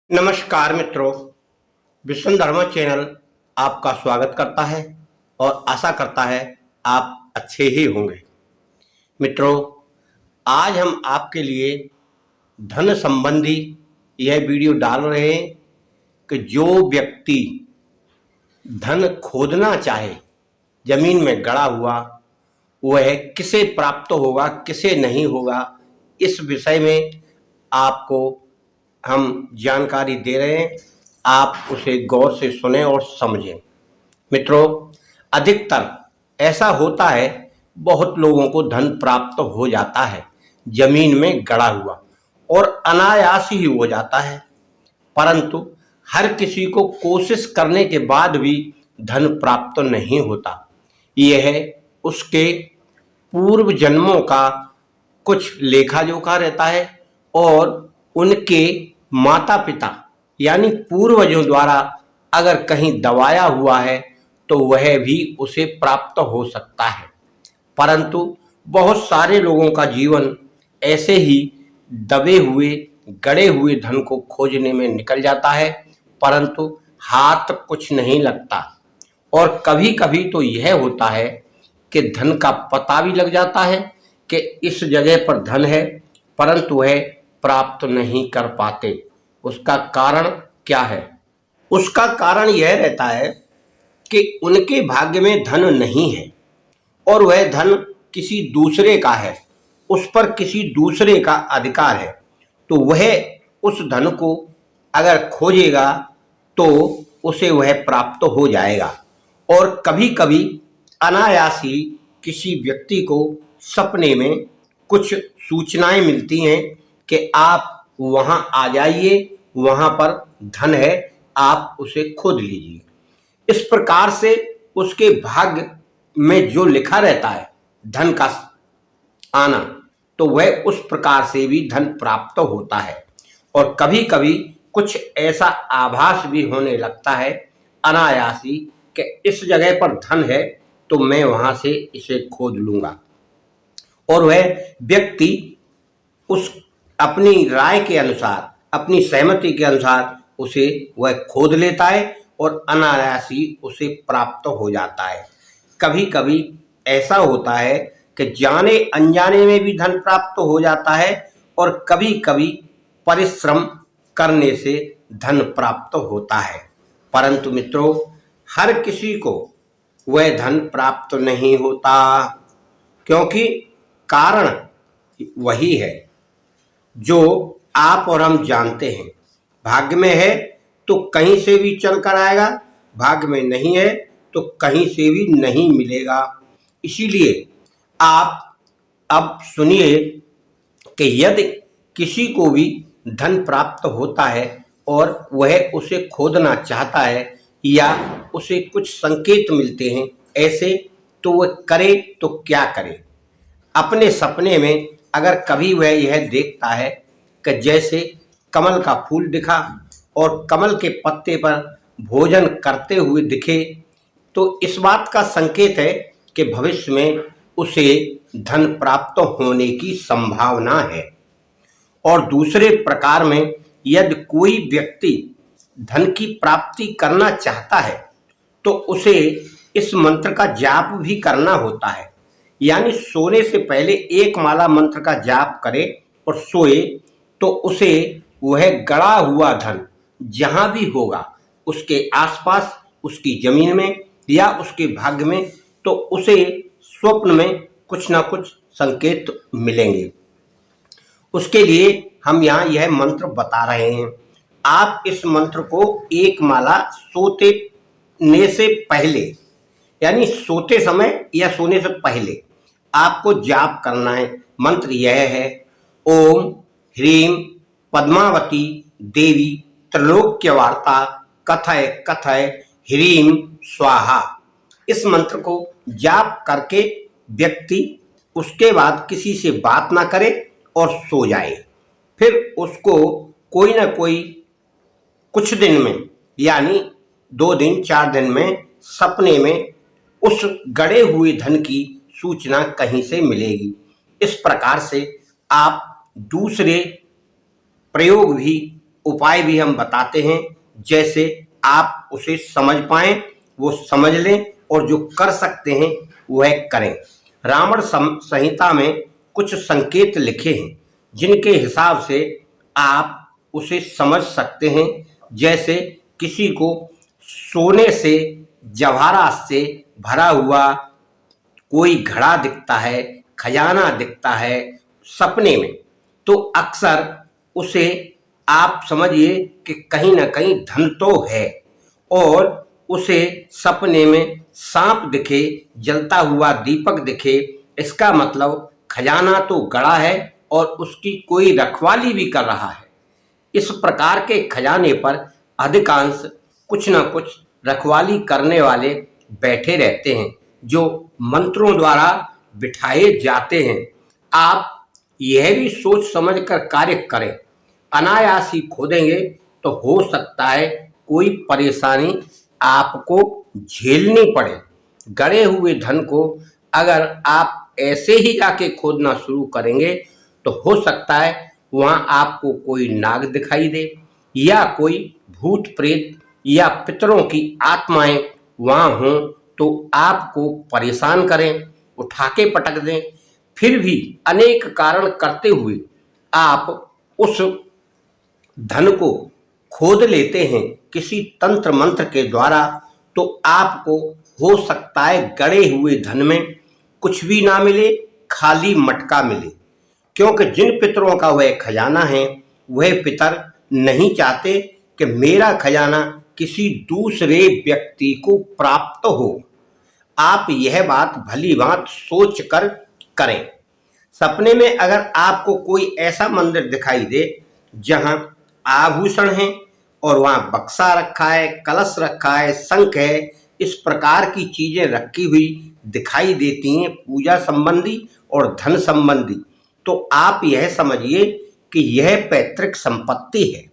नमस्कार मित्रों, विश्वधर्मा चैनल आपका स्वागत करता है और आशा करता है आप अच्छे ही होंगे। मित्रों, आज हम आपके लिए धन संबंधी यह वीडियो डाल रहे हैं कि जो व्यक्ति धन खोदना चाहे, जमीन में गड़ा हुआ, वह किसे प्राप्त होगा, किसे नहीं होगा, इस विषय में आपको हम जानकारी दे रहे हैं। आप उसे गौर से सुने और समझें। मित्रों, अधिकतर ऐसा होता है, बहुत लोगों को धन प्राप्त हो जाता है जमीन में गड़ा हुआ और अनायास ही हो जाता है, परंतु हर किसी को कोशिश करने के बाद भी धन प्राप्त नहीं होता। यह उसके पूर्व जन्मों का कुछ लेखा जोखा रहता है और उनके माता पिता यानी पूर्वजों द्वारा अगर कहीं दबाया हुआ है तो वह भी उसे प्राप्त हो सकता है। परंतु बहुत सारे लोगों का जीवन ऐसे ही दबे हुए गड़े हुए धन को खोजने में निकल जाता है, परंतु हाथ कुछ नहीं लगता। और कभी कभी तो यह होता है कि धन का पता भी लग जाता है कि इस जगह पर धन है, परंतु वह प्राप्त नहीं कर पाते। उसका कारण क्या है? उसका कारण यह रहता है कि उनके भाग्य में धन नहीं है और वह धन किसी दूसरे का है, उस पर किसी दूसरे का अधिकार है, तो वह उस धन को अगर खोजेगा तो उसे वह प्राप्त हो जाएगा। और कभी कभी अनायास ही किसी व्यक्ति को सपने में कुछ सूचनाएं मिलती हैं कि आप वहां आ जाइए, वहां पर धन है, आप उसे खोद लीजिए। इस प्रकार से उसके भाग्य में जो लिखा रहता है धन का आना, तो वह उस प्रकार से भी धन प्राप्त होता है। और कभी कभी कुछ ऐसा आभास भी होने लगता है अनायासी कि इस जगह पर धन है तो मैं वहां से इसे खोद लूंगा। और वह व्यक्ति उस अपनी राय के अनुसार, अपनी सहमति के अनुसार उसे वह खोद लेता है और अनायासी उसे प्राप्त हो जाता है। कभी कभी ऐसा होता है कि जाने अनजाने में भी धन प्राप्त हो जाता है और कभी कभी परिश्रम करने से धन प्राप्त होता है। परंतु मित्रों, हर किसी को वह धन प्राप्त नहीं होता, क्योंकि कारण वही है जो आप और हम जानते हैं। भाग्य में है तो कहीं से भी चल कर आएगा, भाग्य में नहीं है तो कहीं से भी नहीं मिलेगा। इसीलिए आप अब सुनिए कि यदि किसी को भी धन प्राप्त होता है और वह उसे खोदना चाहता है या उसे कुछ संकेत मिलते हैं ऐसे, तो वह करे तो क्या करे। अपने सपने में अगर कभी वह यह देखता है कि जैसे कमल का फूल दिखा और कमल के पत्ते पर भोजन करते हुए दिखे, तो इस बात का संकेत है कि भविष्य में उसे धन प्राप्त होने की संभावना है। और दूसरे प्रकार में यदि कोई व्यक्ति धन की प्राप्ति करना चाहता है तो उसे इस मंत्र का जाप भी करना होता है। यानी सोने से पहले एक माला मंत्र का जाप करे और सोए तो उसे वह गड़ा हुआ धन जहां भी होगा, उसके आसपास, उसकी जमीन में या उसके भाग्य में, तो उसे स्वप्न में कुछ ना कुछ संकेत मिलेंगे। उसके लिए हम यहाँ यह मंत्र बता रहे हैं। आप इस मंत्र को एक माला सोने से पहले, यानी सोते समय या सोने से पहले आपको जाप करना है। मंत्र यह है: ओम ह्रीं पद्मावती देवी त्रैलोक्यवार्ता कथय कथय ह्रीं स्वाहा। इस मंत्र को जाप करके व्यक्ति उसके बाद किसी से बात ना करे और सो जाए। फिर उसको कोई ना कोई कुछ दिन में, यानी 2 दिन 4 दिन में सपने में उस गड़े हुए धन की सूचना कहीं से मिलेगी। इस प्रकार से आप दूसरे प्रयोग भी उपाय भी हम बताते हैं, जैसे आप उसे समझ पाएं, वो समझ लें और जो कर सकते हैं वह करें। रावण संहिता में कुछ संकेत लिखे हैं जिनके हिसाब से आप उसे समझ सकते हैं। जैसे किसी को सोने से जवाहरात से भरा हुआ कोई घड़ा दिखता है, खजाना दिखता है सपने में, तो अक्सर उसे आप समझिए कि कहीं ना कहीं धन तो है। और उसे सपने में सांप दिखे, जलता हुआ दीपक दिखे, इसका मतलब खजाना तो गड़ा है और उसकी कोई रखवाली भी कर रहा है। इस प्रकार के खजाने पर अधिकांश कुछ न कुछ रखवाली करने वाले बैठे रहते हैं, जो मंत्रों द्वारा बिठाए जाते हैं। आप यह भी सोच समझकर कार्य करें। अनायास ही खोदेंगे तो हो सकता है कोई परेशानी आपको झेलनी पड़े। गड़े हुए धन को अगर आप ऐसे ही जाके खोदना शुरू करेंगे तो हो सकता है वहां आपको कोई नाग दिखाई दे, या कोई भूत प्रेत या पितरों की आत्माएं वहां हों तो आपको परेशान करें, उठा के पटक दें। फिर भी अनेक कारण करते हुए आप उस धन को खोद लेते हैं किसी तंत्र मंत्र के द्वारा, तो आपको हो सकता है गड़े हुए धन में कुछ भी ना मिले, खाली मटका मिले। क्योंकि जिन पितरों का वह खजाना है, वह पितर नहीं चाहते कि मेरा खजाना किसी दूसरे व्यक्ति को प्राप्त हो। आप यह बात भली बात सोच कर करें। सपने में अगर आपको कोई ऐसा मंदिर दिखाई दे जहां आभूषण हैं और वहां बक्सा रखा है, कलश रखा है, शंख है, इस प्रकार की चीजें रखी हुई दिखाई देती हैं पूजा संबंधी और धन संबंधी, तो आप यह समझिए कि यह पैतृक संपत्ति है।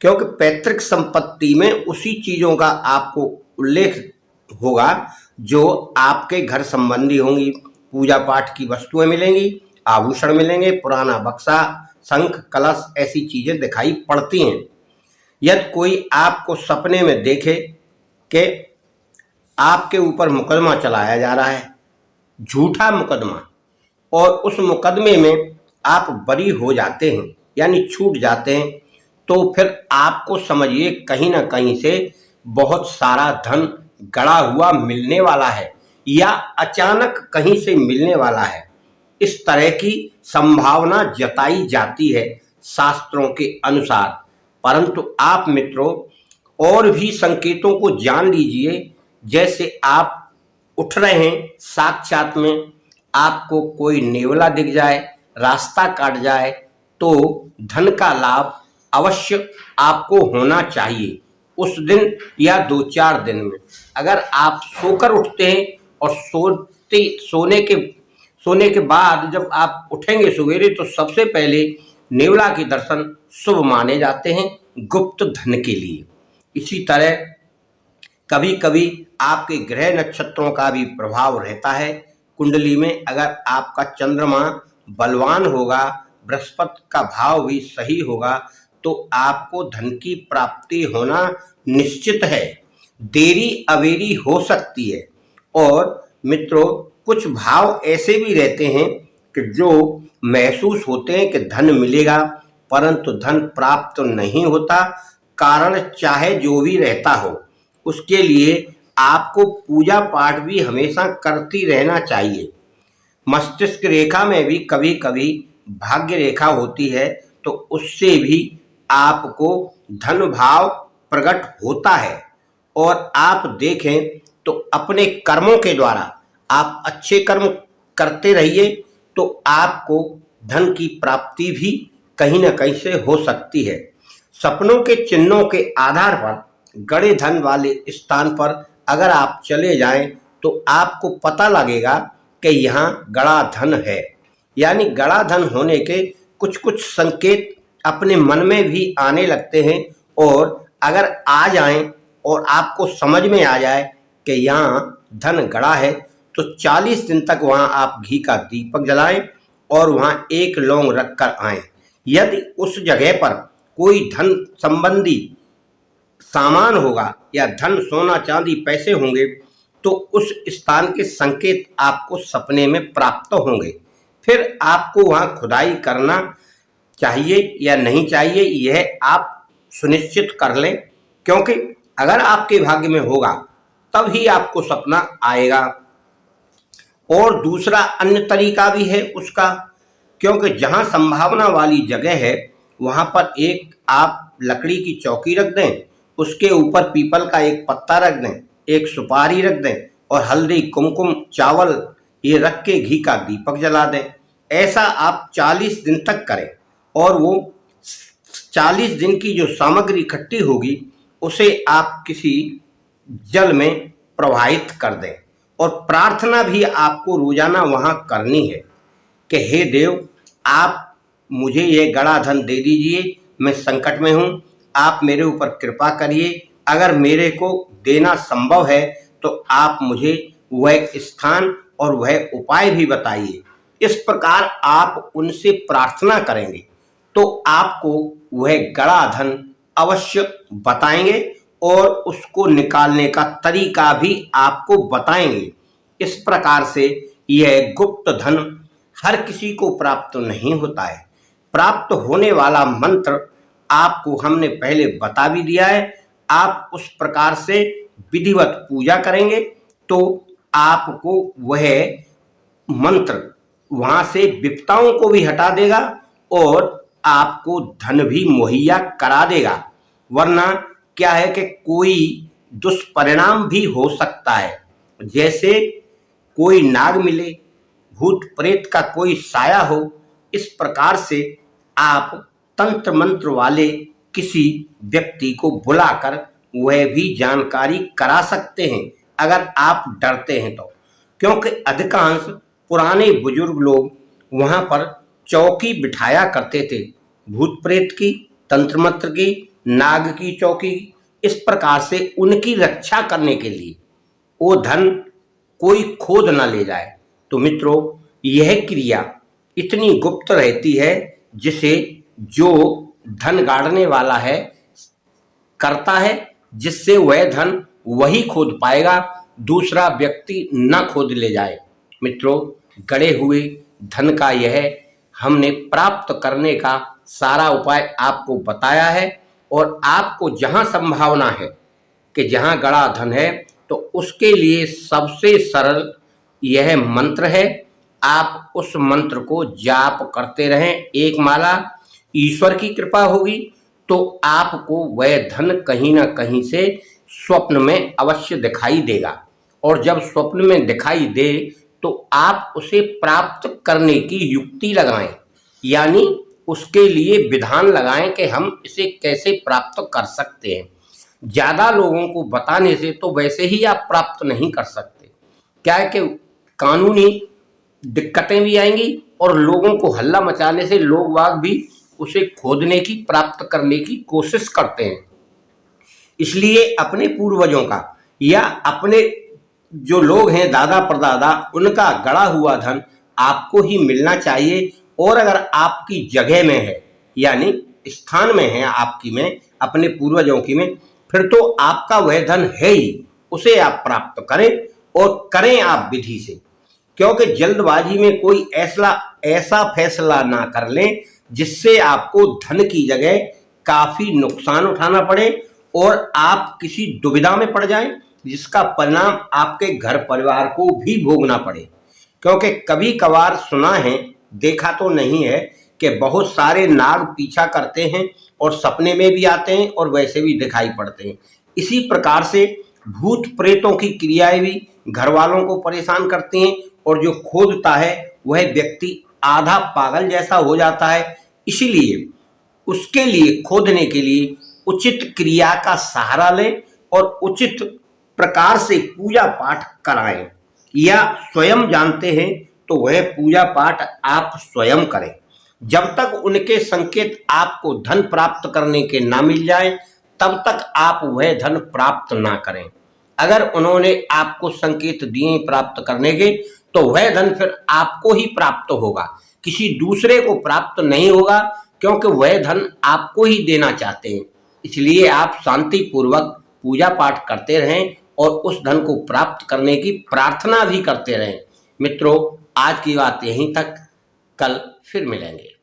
क्योंकि पैतृक संपत्ति में उसी चीजों का आपको उल्लेख होगा जो आपके घर संबंधी होंगी। पूजा पाठ की वस्तुएं मिलेंगी, आभूषण मिलेंगे, पुराना बक्सा, शंख, कलश, ऐसी चीजें दिखाई पड़ती हैं। यदि कोई आपको सपने में देखे कि आपके ऊपर मुकदमा चलाया जा रहा है, झूठा मुकदमा, और उस मुकदमे में आप बरी हो जाते हैं यानी छूट जाते हैं, तो फिर आपको समझिए कहीं ना कहीं से बहुत सारा धन गड़ा हुआ मिलने वाला है या अचानक कहीं से मिलने वाला है। इस तरह की संभावना जताई जाती है शास्त्रों के अनुसार। परंतु आप मित्रों और भी संकेतों को जान लीजिए। जैसे आप उठ रहे हैं, साक्षात में आपको कोई नेवला दिख जाए, रास्ता काट जाए, तो धन का लाभ अवश्य आपको होना चाहिए उस दिन या 2-4 दिन में। अगर आप सोकर उठते हैं और सोने के बाद जब आप उठेंगे सवेरे, तो सबसे पहले नेवला के दर्शन शुभ माने जाते हैं गुप्त धन के लिए। इसी तरह कभी कभी आपके ग्रह नक्षत्रों का भी प्रभाव रहता है। कुंडली में अगर आपका चंद्रमा बलवान होगा, बृहस्पति का भाव भी सही होगा, तो आपको धन की प्राप्ति होना निश्चित है। देरी अवेरी हो सकती है। और मित्रों कुछ भाव ऐसे भी रहते हैं कि जो महसूस होते हैं कि धन मिलेगा, परंतु धन प्राप्त नहीं होता। कारण चाहे जो भी रहता हो, उसके लिए आपको पूजा पाठ भी हमेशा करती रहना चाहिए। मस्तिष्क रेखा में भी कभी कभी भाग्य रेखा होती है, तो उससे भी आपको धन भाव प्रकट होता है। और आप देखें तो अपने कर्मों के द्वारा आप अच्छे कर्म करते रहिए, तो आपको धन की प्राप्ति भी कहीं ना कहीं से हो सकती है। सपनों के चिन्हों के आधार पर गड़े धन वाले स्थान पर अगर आप चले जाएं, तो आपको पता लगेगा कि यहाँ गड़ा धन है। यानी गड़ा धन होने के कुछ कुछ संकेत अपने मन में भी आने लगते हैं। और अगर आ जाएं और आपको समझ में आ जाए कि यहाँ धन गड़ा है, तो 40 दिन तक वहाँ आप घी का दीपक जलाएं और वहाँ 1 लौंग रख कर आएँ। यदि उस जगह पर कोई धन संबंधी सामान होगा या धन सोना चांदी पैसे होंगे तो उस स्थान के संकेत आपको सपने में प्राप्त होंगे। फिर आपको वहां खुदाई करना चाहिए या नहीं चाहिए यह आप सुनिश्चित कर लें, क्योंकि अगर आपके भाग्य में होगा तब ही आपको सपना आएगा। और दूसरा अन्य तरीका भी है उसका, क्योंकि जहां संभावना वाली जगह है वहां पर एक आप लकड़ी की चौकी रख दें, उसके ऊपर पीपल का एक पत्ता रख दें, एक सुपारी रख दें और हल्दी कुमकुम चावल ये रख के घी का दीपक जला दें। ऐसा आप 40 दिन तक करें और वो 40 दिन की जो सामग्री इकट्ठी होगी उसे आप किसी जल में प्रवाहित कर दें। और प्रार्थना भी आपको रोजाना वहां करनी है कि हे देव, आप मुझे ये गड़ा धन दे दीजिए, मैं संकट में हूँ, आप मेरे ऊपर कृपा करिए, अगर मेरे को देना संभव है तो आप मुझे वह स्थान और वह उपाय भी बताइए। इस प्रकार आप उनसे प्रार्थना करेंगे तो आपको वह गड़ा धन अवश्य बताएंगे और उसको निकालने का तरीका भी आपको बताएंगे। इस प्रकार से यह गुप्त धन हर किसी को प्राप्त नहीं होता है। प्राप्त होने वाला मंत्र आपको हमने पहले बता भी दिया है। आप उस प्रकार से विधिवत पूजा करेंगे तो आपको वह मंत्र वहां से विपदाओं को भी हटा देगा और आपको धन भी मुहैया करा देगा। वरना क्या है कि कोई दुष्परिणाम भी हो सकता है, जैसे कोई नाग मिले, भूत प्रेत का कोई साया हो। इस प्रकार से आप तंत्र मंत्र वाले किसी व्यक्ति को बुलाकर वह भी जानकारी करा सकते हैं अगर आप डरते हैं तो, क्योंकि अधिकांश पुराने बुजुर्ग लोग वहां पर चौकी बिठाया करते थे, भूत प्रेत की, तंत्र मंत्र की, नाग की चौकी। इस प्रकार से उनकी रक्षा करने के लिए वो धन कोई खोद ना ले जाए। तो मित्रों, यह क्रिया इतनी गुप्त रहती है जिसे जो धन गाड़ने वाला है करता है, जिससे वह धन वही खोद पाएगा, दूसरा व्यक्ति न खोद ले जाए। मित्रों, गड़े हुए धन का यह हमने प्राप्त करने का सारा उपाय आपको बताया है। और आपको जहां संभावना है कि जहां गड़ा धन है तो उसके लिए सबसे सरल यह मंत्र है। आप उस मंत्र को जाप करते रहें एक माला। ईश्वर की कृपा होगी तो आपको वह धन कहीं ना कहीं से स्वप्न में अवश्य दिखाई देगा, और जब स्वप्न में दिखाई दे तो आप उसे प्राप्त करने की युक्ति लगाएं, यानी उसके लिए विधान लगाएं कि हम इसे कैसे प्राप्त कर सकते हैं। ज़्यादा लोगों को बताने से तो वैसे ही आप प्राप्त नहीं कर सकते। क्या है कि कानूनी दिक्कतें भी आएंगी और लोगों को हल्ला मचाने से लोग बाग भी उसे खोदने की, प्राप्त करने की कोशिश करते हैं। इसलिए अपने पूर्वजों का या अपने जो लोग हैं दादा परदादा, उनका गड़ा हुआ धन आपको ही मिलना चाहिए। और अगर आपकी जगह में है, यानी स्थान में है आपकी में, अपने पूर्वजों की में, फिर तो आपका वह धन है ही, उसे आप प्राप्त करें और करें आप विधि से। क्योंकि जल्दबाजी में कोई ऐसा फैसला ना कर लें जिससे आपको धन की जगह काफी नुकसान उठाना पड़े और आप किसी दुविधा में पड़ जाएं, जिसका परिणाम आपके घर परिवार को भी भोगना पड़े। क्योंकि कभी कभार सुना है, देखा तो नहीं है, कि बहुत सारे नाग पीछा करते हैं और सपने में भी आते हैं और वैसे भी दिखाई पड़ते हैं। इसी प्रकार से भूत प्रेतों की क्रियाएं भी घर वालों को परेशान करती हैं और जो खोदता है वह व्यक्ति आधा पागल जैसा हो जाता है। इसीलिए उसके लिए, खोदने के लिए उचित क्रिया का सहारा लें और उचित प्रकार से पूजा पाठ कराएं, या स्वयं जानते हैं तो वह पूजा पाठ आप स्वयं करें। जब तक उनके संकेत आपको धन प्राप्त करने के ना मिल जाए तब तक आप वह धन प्राप्त ना करें। अगर उन्होंने आपको संकेत दिए प्राप्त करने के तो वह धन फिर आपको ही प्राप्त होगा, किसी दूसरे को प्राप्त नहीं होगा। क्योंकि वह धन आपको ही देना चाहते हैं। इसलिए आप शांति पूर्वक पूजा पाठ करते रहें और उस धन को प्राप्त करने की प्रार्थना भी करते रहें। मित्रों, आज की बात यहीं तक, कल फिर मिलेंगे।